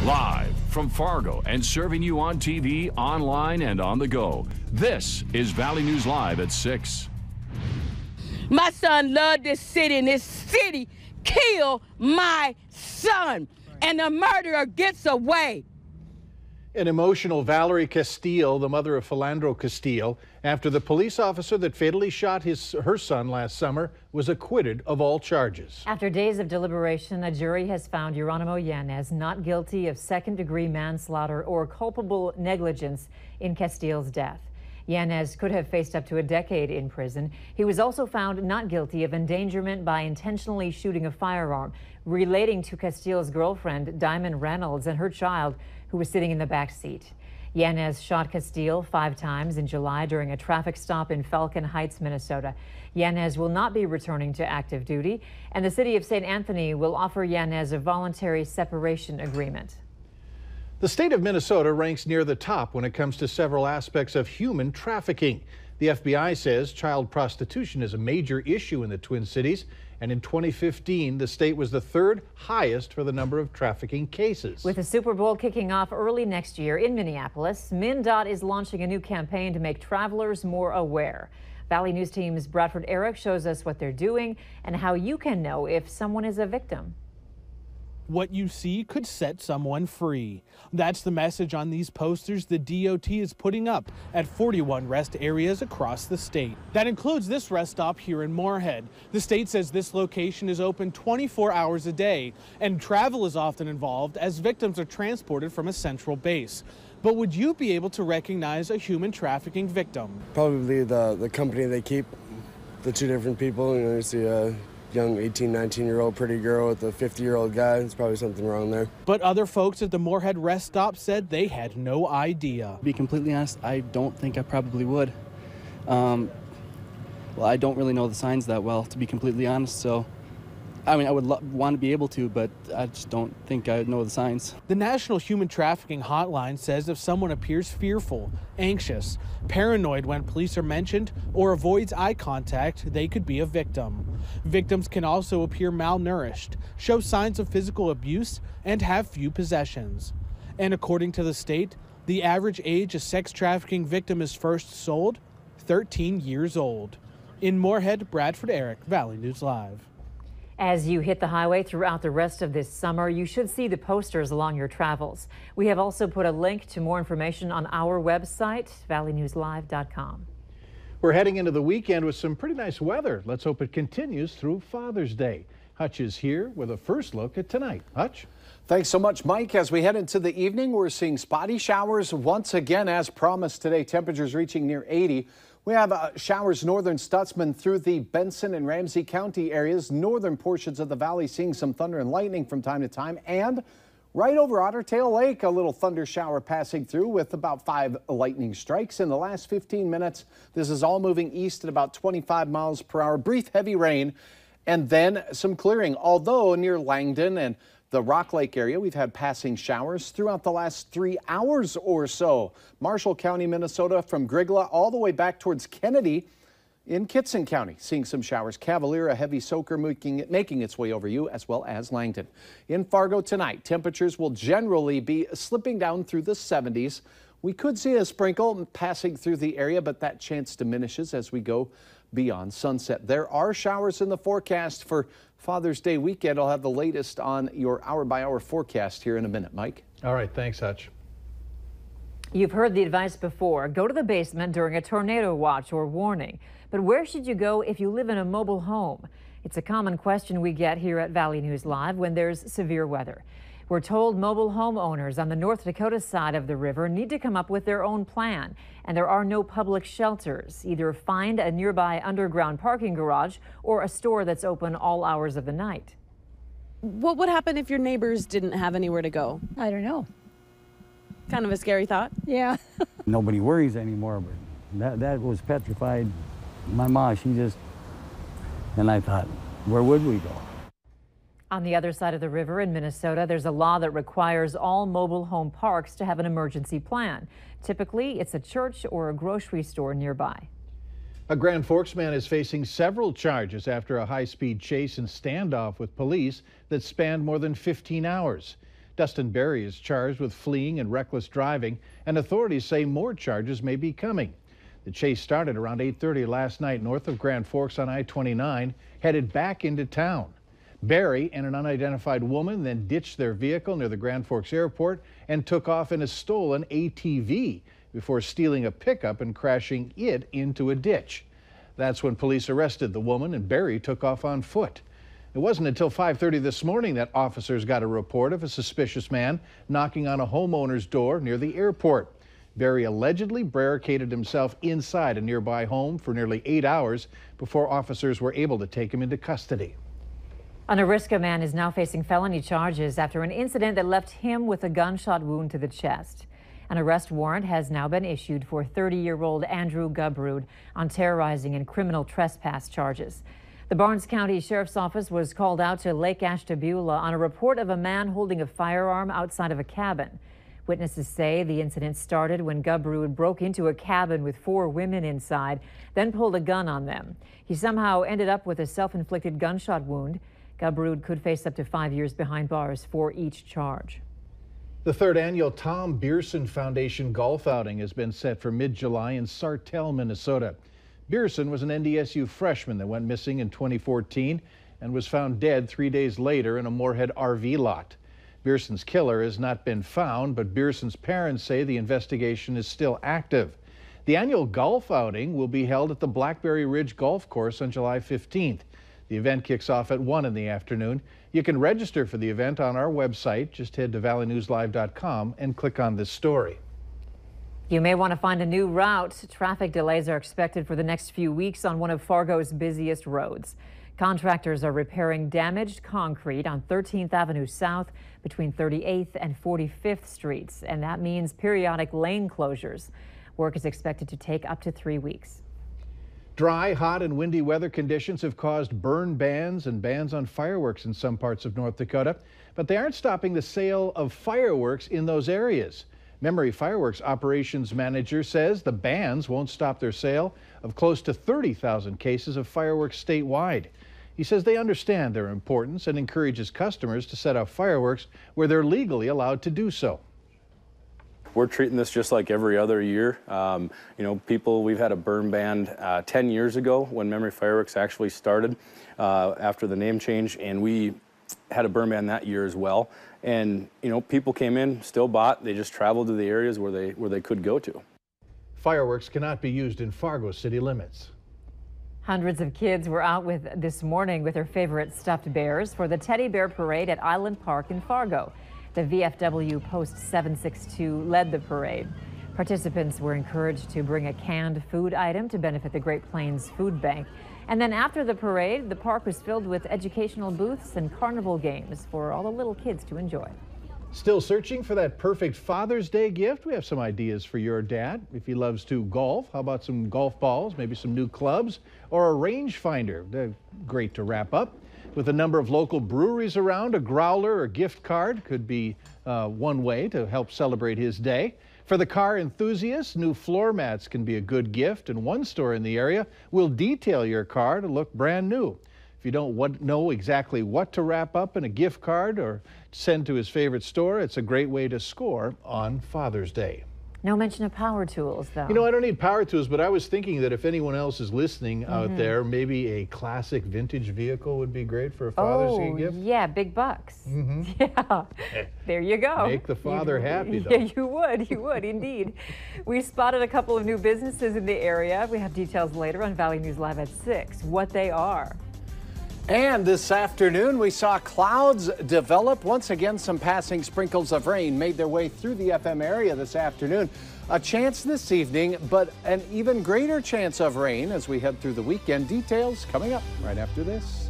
Live from Fargo and serving you on TV, online, and on the go. This is Valley News Live at 6. My son loved this city, and this city killed my son. And the murderer gets away. An emotional Valerie Castile, the mother of Philandro Castile, after the police officer that fatally shot her son last summer was acquitted of all charges. After days of deliberation, a jury has found Geronimo Yanez not guilty of second-degree manslaughter or culpable negligence in Castile's death. Yanez could have faced up to a decade in prison. He was also found not guilty of endangerment by intentionally shooting a firearm relating to Castile's girlfriend, Diamond Reynolds, and her child, who was sitting in the back seat. Yanez shot Castile 5 times in July during a traffic stop in Falcon Heights, Minnesota. Yanez will not be returning to active duty, and the city of St. Anthony will offer Yanez a voluntary separation agreement. The state of Minnesota ranks near the top when it comes to several aspects of human trafficking. The FBI says child prostitution is a major issue in the Twin Cities, and in 2015, the state was the 3rd highest for the number of trafficking cases. With the Super Bowl kicking off early next year in Minneapolis, MnDOT is launching a new campaign to make travelers more aware. Valley News Team's Bradford Eric shows us what they're doing and how you can know if someone is a victim. What you see could set someone free. That's the message on these posters the DOT is putting up at 41 rest areas across the state. That includes this rest stop here in Moorhead. The state says this location is open 24 hours a day, and travel is often involved as victims are transported from a central base. But would you be able to recognize a human trafficking victim? Probably the company they keep, the 2 different people. You know, you see a young 18, 19-year-old pretty girl with a 50-year-old guy. There's probably something wrong there. But other folks at the Moorhead rest stop said they had no idea. To be completely honest, I don't think I probably would. Well, I don't really know the signs that well, to be completely honest, so I mean, I would want to be able to, but I just don't think I know the signs. The National Human Trafficking Hotline says if someone appears fearful, anxious, paranoid when police are mentioned, or avoids eye contact, they could be a victim. Victims can also appear malnourished, show signs of physical abuse, and have few possessions. And according to the state, the average age a sex trafficking victim is first sold, 13 years old. In Moorhead, Bradford Eric, Valley News Live. As you hit the highway throughout the rest of this summer, you should see the posters along your travels. We have also put a link to more information on our website, valleynewslive.com. We're heading into the weekend with some pretty nice weather. Let's hope it continues through Father's Day. Hutch is here with a first look at tonight. Hutch? Thanks so much, Mike. As we head into the evening, we're seeing spotty showers once again as promised today. Temperatures reaching near 80. We have showers northern Stutzman through the Benson and Ramsey County areas, northern portions of the valley seeing some thunder and lightning from time to time, and right over Otter Tail Lake, a little thunder shower passing through with about 5 lightning strikes in the last 15 minutes. This is all moving east at about 25 miles per hour. Brief heavy rain and then some clearing, although near Langdon and the Rock Lake area, we've had passing showers throughout the last 3 hours or so. Marshall County, Minnesota, from Grigla all the way back towards Kennedy in Kitson County, seeing some showers. Cavalier, a heavy soaker making its way over you, as well as Langdon. In Fargo tonight, temperatures will generally be slipping down through the 70s. We could see a sprinkle passing through the area, but that chance diminishes as we go beyond sunset. There are showers in the forecast for Father's Day weekend. I'll have the latest on your hour-by-hour forecast here in a minute. Mike? All right, thanks, Hutch. You've heard the advice before. Go to the basement during a tornado watch or warning. But where should you go if you live in a mobile home? It's a common question we get here at Valley News Live when there's severe weather. We're told mobile homeowners on the North Dakota side of the river need to come up with their own plan, and there are no public shelters. Either find a nearby underground parking garage or a store that's open all hours of the night. What would happen if your neighbors didn't have anywhere to go? I don't know. Kind of a scary thought. Yeah. Nobody worries anymore, but that was petrified. My mom, and I thought, where would we go? On the other side of the river in Minnesota, there's a law that requires all mobile home parks to have an emergency plan. Typically, it's a church or a grocery store nearby. A Grand Forks man is facing several charges after a high-speed chase and standoff with police that spanned more than 15 hours. Dustin Berry is charged with fleeing and reckless driving, and authorities say more charges may be coming. The chase started around 8:30 last night north of Grand Forks on I-29, headed back into town. Berry and an unidentified woman then ditched their vehicle near the Grand Forks Airport and took off in a stolen ATV before stealing a pickup and crashing it into a ditch. That's when police arrested the woman, and Berry took off on foot. It wasn't until 5:30 this morning that officers got a report of a suspicious man knocking on a homeowner's door near the airport. Berry allegedly barricaded himself inside a nearby home for nearly 8 hours before officers were able to take him into custody. An Oriska man is now facing felony charges after an incident that left him with a gunshot wound to the chest. An arrest warrant has now been issued for 30-year-old Andrew Gubrud on terrorizing and criminal trespass charges. The Barnes County Sheriff's Office was called out to Lake Ashtabula on a report of a man holding a firearm outside of a cabin. Witnesses say the incident started when Gubrud broke into a cabin with 4 women inside, then pulled a gun on them. He somehow ended up with a self-inflicted gunshot wound. Gubrud could face up to 5 years behind bars for each charge. The 3rd annual Tom Pierson Foundation golf outing has been set for mid-July in Sartell, Minnesota. Pierson was an NDSU freshman that went missing in 2014 and was found dead 3 days later in a Moorhead RV lot. Pierson's killer has not been found, but Pierson's parents say the investigation is still active. The annual golf outing will be held at the Blackberry Ridge Golf Course on July 15th. The event kicks off at 1 in the afternoon. You can register for the event on our website. Just head to valleynewslive.com and click on this story. You may want to find a new route. Traffic delays are expected for the next few weeks on one of Fargo's busiest roads. Contractors are repairing damaged concrete on 13th Avenue South between 38th and 45th Streets, and that means periodic lane closures. Work is expected to take up to 3 weeks. Dry, hot, and windy weather conditions have caused burn bans and bans on fireworks in some parts of North Dakota, but they aren't stopping the sale of fireworks in those areas. Memory Fireworks Operations Manager says the bans won't stop their sale of close to 30,000 cases of fireworks statewide. He says they understand their importance and encourages customers to set off fireworks where they're legally allowed to do so. We're treating this just like every other year. We've had a burn ban 10 years ago when Memory Fireworks actually started after the name change, and we had a burn ban that year as well. And, people came in, still bought, they just traveled to the areas where they could go to. Fireworks cannot be used in Fargo city limits. Hundreds of kids were out this morning with their favorite stuffed bears for the Teddy Bear Parade at Island Park in Fargo. The VFW Post 762 led the parade. Participants were encouraged to bring a canned food item to benefit the Great Plains Food Bank. And then after the parade, the park was filled with educational booths and carnival games for all the little kids to enjoy. Still searching for that perfect Father's Day gift? We have some ideas for your dad. If he loves to golf, how about some golf balls, maybe some new clubs, or a rangefinder? They're great to wrap up. With a number of local breweries around, a growler or gift card could be one way to help celebrate his day. For the car enthusiasts, new floor mats can be a good gift, and one store in the area will detail your car to look brand new. If you don't know exactly what to wrap up in a gift card or send to his favorite store, it's a great way to score on Father's Day. No mention of power tools, though. I don't need power tools, but I was thinking that if anyone else is listening out there, maybe a classic vintage vehicle would be great for a Father's Day gift. Yeah, big bucks. Yeah, there you go. Make the father happy, though. Yeah, you would indeed. We spotted a couple of new businesses in the area. We have details later on Valley News Live at 6, what they are. And this afternoon, we saw clouds develop. Once again, some passing sprinkles of rain made their way through the FM area this afternoon. A chance this evening, but an even greater chance of rain as we head through the weekend. Details coming up right after this.